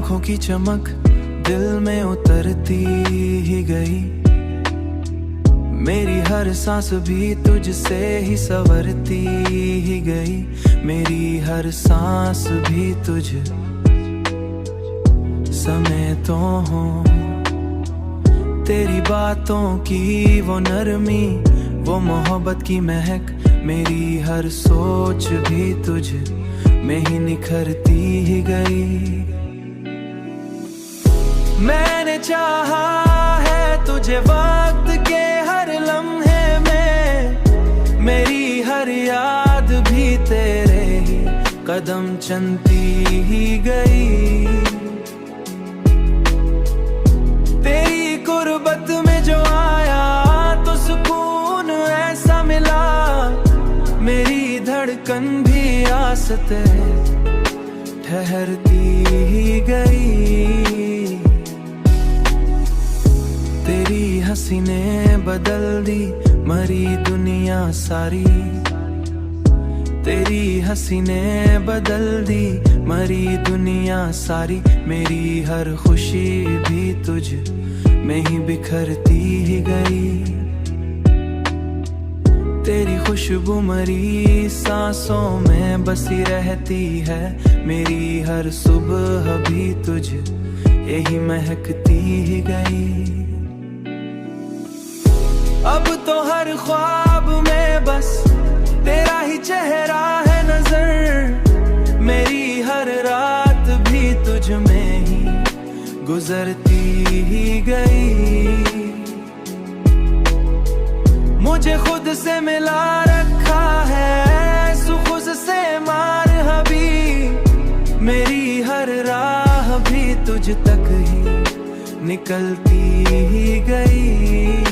आंखों की चमक दिल में उतरती ही गई। मेरी हर सांस भी तुझसे ही संवरती ही गई। मेरी हर सांस भी तुझ समय तो हो। तेरी बातों की वो नरमी, वो मोहब्बत की महक, मेरी हर सोच भी तुझ में ही निखरती ही गई। मैंने चाहा है तुझे वक्त के हर लम्हे में, मेरी हर याद भी तेरे ही कदम चलती ही गई। तेरी गुर्बत में जो आया तो सुकून ऐसा मिला, मेरी धड़कन भी आसते ठहरती ही गई। तेरी हंसी ने बदल दी मरी दुनिया सारी, तेरी हंसी ने बदल दी मरी दुनिया सारी। मेरी हर खुशी भी तुझ में ही बिखरती ही गई। तेरी खुशबू मरी सांसों में बसी रहती है, मेरी हर सुबह भी तुझ यही महकती ही गई। अब तो हर ख्वाब में बस तेरा ही चेहरा है नजर, मेरी हर रात भी तुझ में ही गुजरती ही गई। मुझे खुद से मिला रखा है सुखुद से मार हबी, मेरी हर राह भी तुझ तक ही निकलती ही गई।